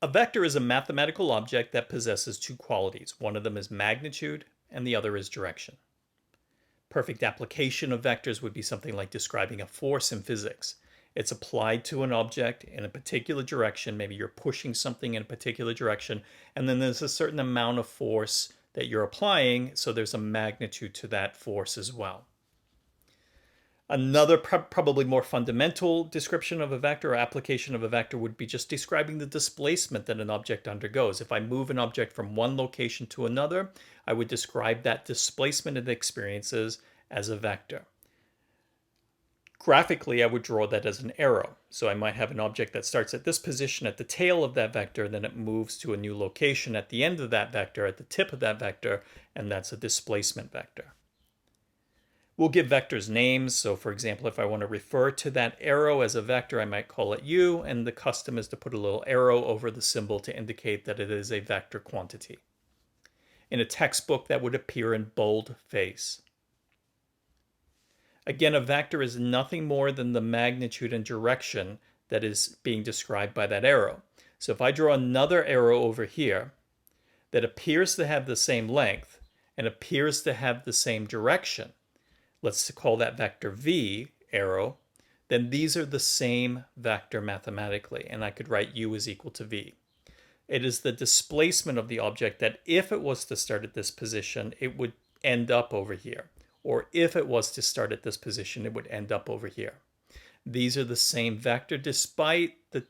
A vector is a mathematical object that possesses two qualities. One of them is magnitude and the other is direction. Perfect application of vectors would be something like describing a force in physics. It's applied to an object in a particular direction. Maybe you're pushing something in a particular direction, and then there's a certain amount of force that you're applying, so there's a magnitude to that force as well. Another probably more fundamental description of a vector or application of a vector would be just describing the displacement that an object undergoes. If I move an object from one location to another, I would describe that displacement it experiences as a vector. Graphically, I would draw that as an arrow. So I might have an object that starts at this position at the tail of that vector, then it moves to a new location at the end of that vector, at the tip of that vector, and that's a displacement vector. We'll give vectors names. So for example, if I want to refer to that arrow as a vector, I might call it u, and the custom is to put a little arrow over the symbol to indicate that it is a vector quantity. In a textbook, that would appear in boldface. Again, a vector is nothing more than the magnitude and direction that is being described by that arrow. So if I draw another arrow over here that appears to have the same length and appears to have the same direction, let's call that vector v, arrow, then these are the same vector mathematically, and I could write u is equal to v. It is the displacement of the object that if it was to start at this position, it would end up over here. Or if it was to start at this position, it would end up over here. These are the same vector despite the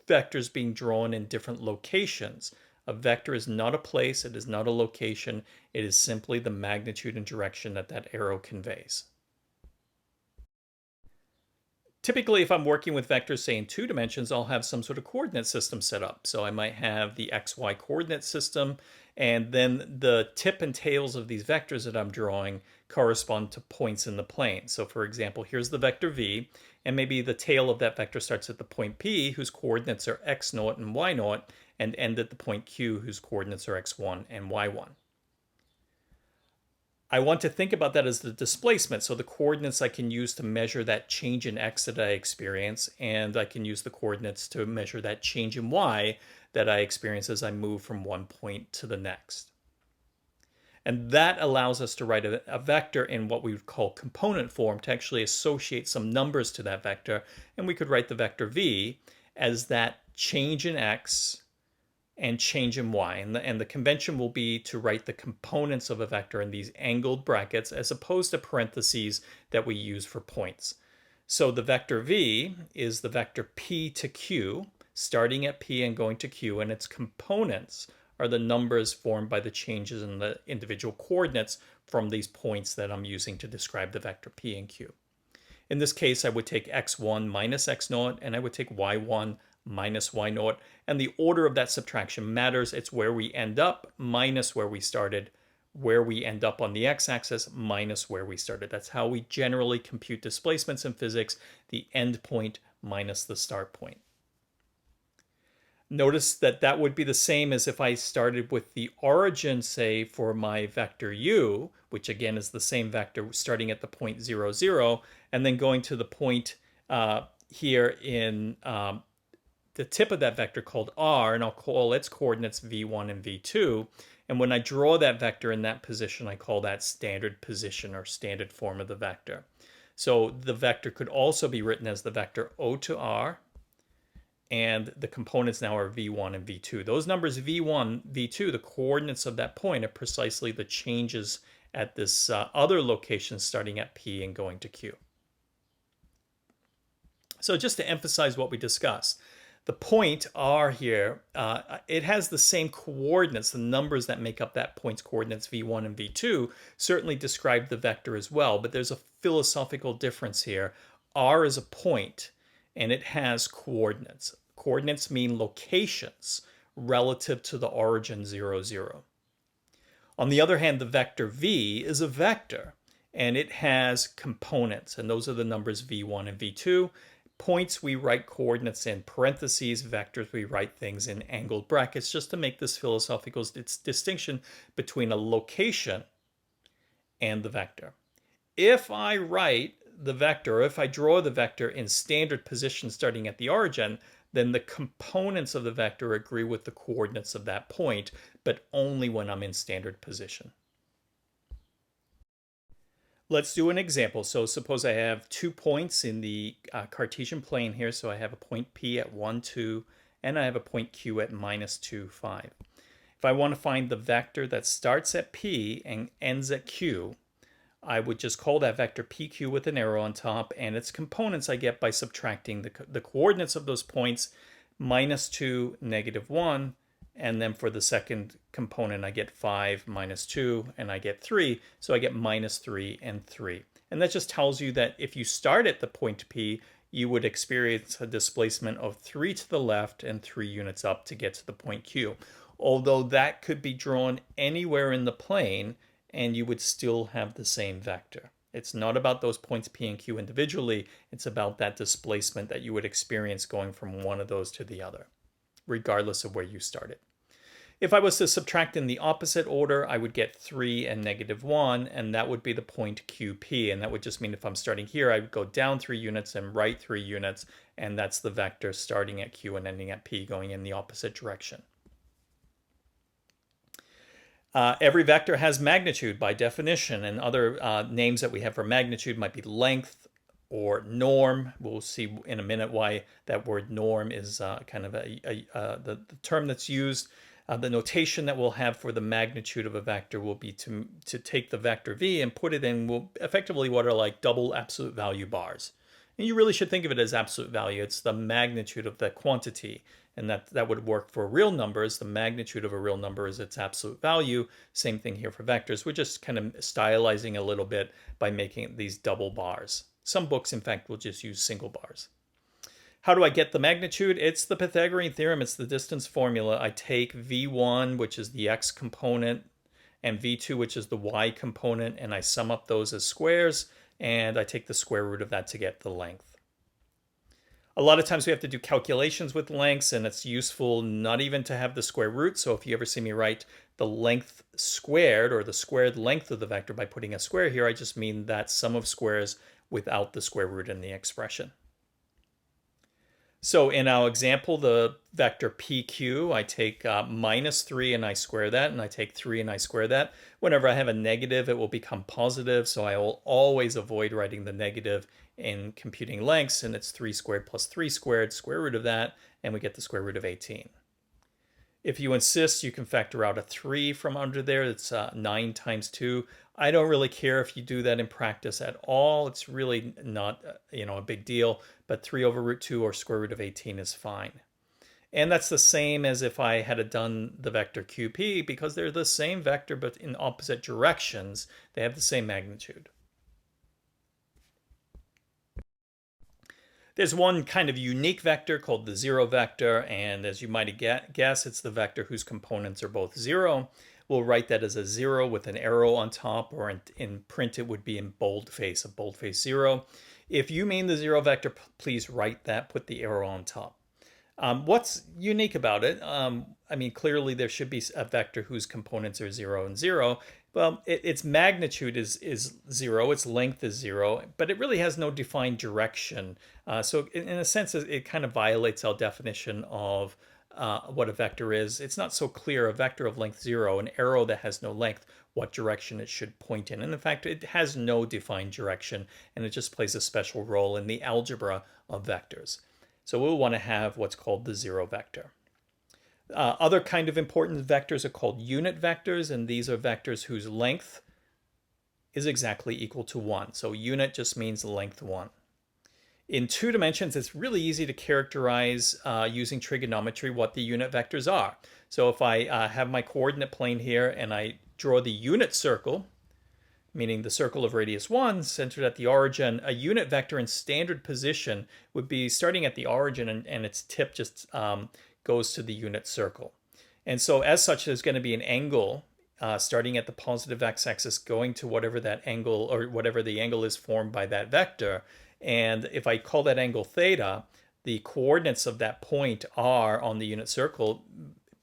vectors being drawn in different locations. A vector is not a place, it is not a location, it is simply the magnitude and direction that that arrow conveys. Typically, if I'm working with vectors, say in 2 dimensions, I'll have some sort of coordinate system set up. So I might have the xy coordinate system, and then the tip and tails of these vectors that I'm drawing correspond to points in the plane. So for example, here's the vector v, and maybe the tail of that vector starts at the point P, whose coordinates are x0 and y0, and end at the point Q, whose coordinates are x1 and y1. I want to think about that as the displacement. So the coordinates I can use to measure that change in x that I experience, and I can use the coordinates to measure that change in y that I experience as I move from one point to the next. And that allows us to write a vector in what we would call component form to actually associate some numbers to that vector. And we could write the vector v as that change in x and change in y. And the convention will be to write the components of a vector in these angled brackets as opposed to parentheses that we use for points. So the vector v is the vector p to q, starting at p and going to q, and its components are the numbers formed by the changes in the individual coordinates from these points that I'm using to describe the vector p and q. In this case, I would take x1 minus x0, and I would take y1 minus y0, and the order of that subtraction matters. It's where we end up minus where we started, where we end up on the x-axis minus where we started. That's how we generally compute displacements in physics, the end point minus the start point. Notice that that would be the same as if I started with the origin, say, for my vector u, which again is the same vector starting at the point 0, 0, and then going to the point here in the tip of that vector called r, and I'll call its coordinates v1 and v2. And when I draw that vector in that position, I call that standard position or standard form of the vector. So the vector could also be written as the vector o to r, and the components now are v1 and v2. Those numbers v1, v2, the coordinates of that point are precisely the changes at this other location starting at P and going to Q. So just to emphasize what we discussed, the point R here, it has the same coordinates, the numbers that make up that point's coordinates v1 and v2 certainly describe the vector as well, but there's a philosophical difference here. R is a point, and it has coordinates. Coordinates mean locations relative to the origin 0, 0. On the other hand, the vector v is a vector, and it has components, and those are the numbers v1 and v2. Points, we write coordinates in parentheses. Vectors, we write things in angled brackets, just to make this philosophical distinction between a location and the vector. If I write the vector, or if I draw the vector in standard position starting at the origin, then the components of the vector agree with the coordinates of that point, but only when I'm in standard position. Let's do an example. So suppose I have 2 points in the Cartesian plane here. So I have a point P at 1, 2, and I have a point Q at -2, 5. If I want to find the vector that starts at P and ends at Q, I would just call that vector PQ with an arrow on top, and its components I get by subtracting the coordinates of those points, -2, -1, and then for the second component I get 5 -2, and I get 3, so I get -3 and 3. And that just tells you that if you start at the point P, you would experience a displacement of 3 to the left and 3 units up to get to the point Q. Although that could be drawn anywhere in the plane, and you would still have the same vector. It's not about those points P and Q individually, it's about that displacement that you would experience going from one of those to the other, regardless of where you started. If I was to subtract in the opposite order, I would get 3 and -1, and that would be the point QP, and that would just mean if I'm starting here, I would go down 3 units and right 3 units, and that's the vector starting at Q and ending at P, going in the opposite direction. Every vector has magnitude by definition, and other names that we have for magnitude might be length or norm. We'll see in a minute why that word norm is kind of the term that's used. The notation that we'll have for the magnitude of a vector will be to take the vector v and put it in effectively what are like double absolute value bars. And you really should think of it as absolute value. It's the magnitude of the quantity. And that would work for real numbers. The magnitude of a real number is its absolute value. Same thing here for vectors. We're just kind of stylizing a little bit by making these double bars. Some books, in fact, will just use single bars. How do I get the magnitude? It's the Pythagorean theorem. It's the distance formula. I take v1, which is the x component, and v2, which is the y component, and I sum up those as squares, and I take the square root of that to get the length. A lot of times we have to do calculations with lengths, and it's useful not even to have the square root. So if you ever see me write the length squared, or the squared length of the vector by putting a square here, I just mean that sum of squares without the square root in the expression. So in our example, the vector PQ, I take -3 and I square that, and I take 3 and I square that. Whenever I have a negative, it will become positive, so I will always avoid writing the negative in computing lengths, and it's 3 squared plus 3 squared, square root of that, and we get the square root of 18. If you insist, you can factor out a 3 from under there. It's 9 times 2. I don't really care if you do that in practice at all. It's really not a big deal, but 3 over root 2 or square root of 18 is fine. And that's the same as if I had done the vector QP, because they're the same vector but in opposite directions. They have the same magnitude. There's one kind of unique vector called the zero vector, and as you might guess, it's the vector whose components are both 0. We'll write that as a 0 with an arrow on top, or in print it would be in boldface, a boldface 0. If you mean the 0 vector, please write that, put the arrow on top. What's unique about it? I mean, clearly there should be a vector whose components are 0 and 0. Well, its magnitude is 0, its length is 0, but it really has no defined direction. So in a sense, it kind of violates our definition of what a vector is. It's not so clear, a vector of length 0, an arrow that has no length, what direction it should point in. And in fact, it has no defined direction, and it just plays a special role in the algebra of vectors. So we'll want to have what's called the 0 vector. Other kind of important vectors are called unit vectors, and these are vectors whose length is exactly equal to 1. So unit just means length 1. In 2 dimensions, it's really easy to characterize using trigonometry what the unit vectors are. So if I have my coordinate plane here and I draw the unit circle, meaning the circle of radius 1 centered at the origin, a unit vector in standard position would be starting at the origin, and its tip just goes to the unit circle. And so as such, there's going to be an angle starting at the positive x-axis going to whatever that angle, or whatever the angle is formed by that vector. And if I call that angle theta, the coordinates of that point are on the unit circle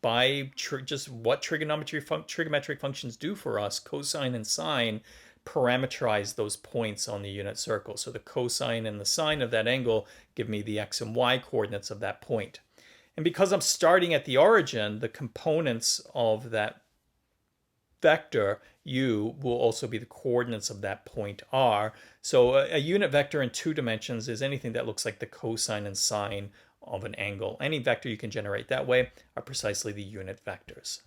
by just what trigonometric functions do for us. Cosine and sine parameterize those points on the unit circle. So the cosine and the sine of that angle give me the x and y coordinates of that point. And because I'm starting at the origin, the components of that vector u will also be the coordinates of that point r. So a unit vector in 2 dimensions is anything that looks like the cosine and sine of an angle. Any vector you can generate that way are precisely the unit vectors.